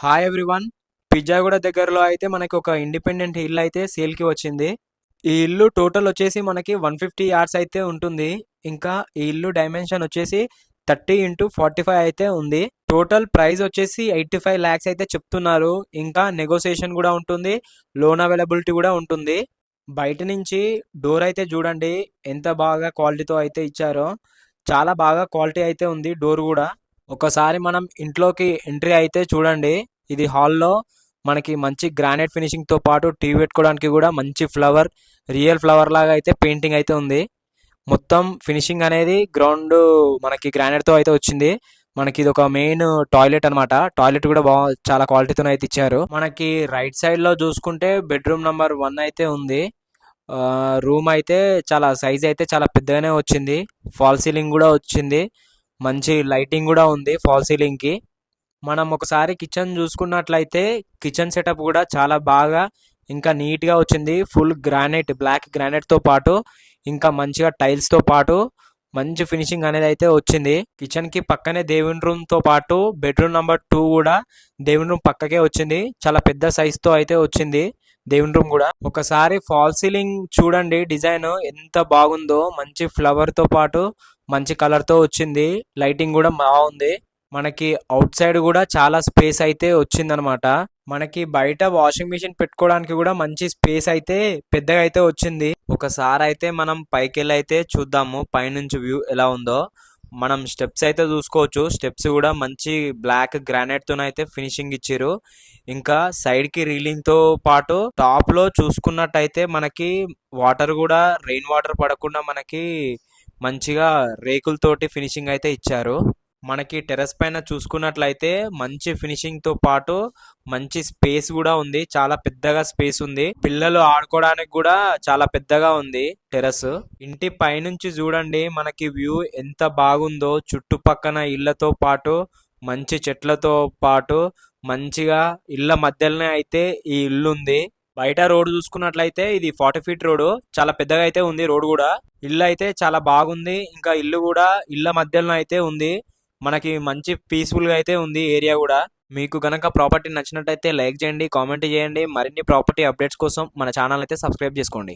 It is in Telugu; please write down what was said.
Hi everyone. పిజ్జాగూడ దగ్గరలో అయితే మనకి ఒక ఇండిపెండెంట్ ఇల్లు అయితే సేల్కి వచ్చింది. ఈ ఇల్లు టోటల్ వచ్చేసి మనకి 150 యార్డ్స్ అయితే ఉంటుంది. ఇంకా ఈ ఇల్లు డైమెన్షన్ వచ్చేసి 30x45 అయితే ఉంది. టోటల్ ప్రైస్ వచ్చేసి 85 lakhs అయితే చెప్తున్నారు. ఇంకా నెగోసియేషన్ కూడా ఉంటుంది, లోన్ అవైలబిలిటీ కూడా ఉంటుంది. బయట నుంచి డోర్ అయితే చూడండి ఎంత బాగా క్వాలిటీతో అయితే ఇచ్చారో. చాలా బాగా క్వాలిటీ అయితే ఉంది డోర్ కూడా. ఒకసారి మనం ఇంట్లోకి ఎంట్రీ అయితే చూడండి. ఇది హాల్లో మనకి మంచి గ్రానైట్ ఫినిషింగ్ తో పాటు టీవీ పెట్టుకోవడానికి కూడా మంచి ఫ్లవర్, రియల్ ఫ్లవర్ లాగా అయితే పెయింటింగ్ అయితే ఉంది. మొత్తం ఫినిషింగ్ అనేది గ్రౌండ్ మనకి గ్రానైట్ తో అయితే వచ్చింది. మనకి ఇది ఒక మెయిన్ టాయిలెట్ అన్నమాట. టాయిలెట్ కూడా చాలా క్వాలిటీతో అయితే ఇచ్చారు. మనకి రైట్ సైడ్ లో చూసుకుంటే బెడ్రూమ్ నంబర్ 1 అయితే ఉంది. రూమ్ అయితే చాలా సైజ్ అయితే చాలా పెద్దగానే వచ్చింది. ఫాల్ సీలింగ్ కూడా వచ్చింది. మంచి లైటింగ్ కూడా ఉంది ఫాల్ సీలింగ్ కి. మనం ఒకసారి కిచెన్ చూసుకున్నట్లయితే కిచెన్ సెటప్ కూడా చాలా బాగా ఇంకా నీట్ గా వచ్చింది. ఫుల్ గ్రానైట్, బ్లాక్ గ్రానైట్ తో పాటు ఇంకా మంచిగా టైల్స్ తో పాటు మంచి ఫినిషింగ్ అనేది అయితే వచ్చింది. కిచెన్ కి పక్కనే దేవుని రూమ్ తో పాటు బెడ్రూమ్ నంబర్ 2 కూడా దేవుని రూమ్ పక్కకే వచ్చింది. చాలా పెద్ద సైజ్ తో అయితే వచ్చింది దేవుని రూమ్ కూడా. ఒకసారి ఫాల్ సీలింగ్ చూడండి, డిజైన్ ఎంత బాగుందో. మంచి ఫ్లవర్ తో పాటు మంచి కలర్ తో వచ్చింది. లైటింగ్ కూడా బాగుంది. మనకి అవుట్ సైడ్ కూడా చాలా స్పేస్ అయితే వచ్చిందనమాట. మనకి బయట వాషింగ్ మిషన్ పెట్టుకోవడానికి కూడా మంచి స్పేస్ అయితే పెద్దగా అయితే వచ్చింది. ఒకసారి అయితే మనం పైకి వెళ్ళి అయితే చూద్దాము పైనుంచి వ్యూ ఎలా ఉందో. మనం స్టెప్స్ అయితే చూసుకోవచ్చు. స్టెప్స్ కూడా మంచి బ్లాక్ గ్రానైట్ తోనైతే ఫినిషింగ్ ఇచ్చారు. ఇంకా సైడ్ కి రీలింగ్ తో పాటు టాప్ లో చూసుకున్నట్టయితే మనకి వాటర్ కూడా రెయిన్ వాటర్ పడకుండా మనకి మంచిగా రేకులతోటి ఫినిషింగ్ అయితే ఇచ్చారు. మనకి టెర్రస్ పైన చూసుకున్నట్లయితే మంచి ఫినిషింగ్ తో పాటు మంచి స్పేస్ కూడా ఉంది. చాలా పెద్దగా స్పేస్ ఉంది. పిల్లలు ఆడుకోవడానికి కూడా చాలా పెద్దగా ఉంది టెర్రస్. ఇంటి పైనుంచి చూడండి మనకి వ్యూ ఎంత బాగుందో. చుట్టుపక్కన ఇళ్లతో పాటు మంచి చెట్లతో పాటు మంచిగా ఇళ్ల మధ్యలోనే అయితే ఈ ఇల్లు ఉంది. బయట రోడ్ చూసుకున్నట్లయితే ఇది 40 feet రోడ్. చాలా పెద్దగా అయితే ఉంది రోడ్ కూడా. ఇల్లు అయితే చాలా బాగుంది. ఇంకా ఇల్లు కూడా ఇళ్ల మధ్యలో అయితే ఉంది. మనకి మంచి పీస్ఫుల్ గా అయితే ఉంది ఏరియా కూడా. మీకు గనక ప్రాపర్టీ నచ్చినట్టయితే లైక్ చేయండి, కామెంట్ చేయండి. మరిన్ని ప్రాపర్టీ అప్డేట్స్ కోసం మన ఛానల్ అయితే సబ్స్క్రైబ్ చేసుకోండి.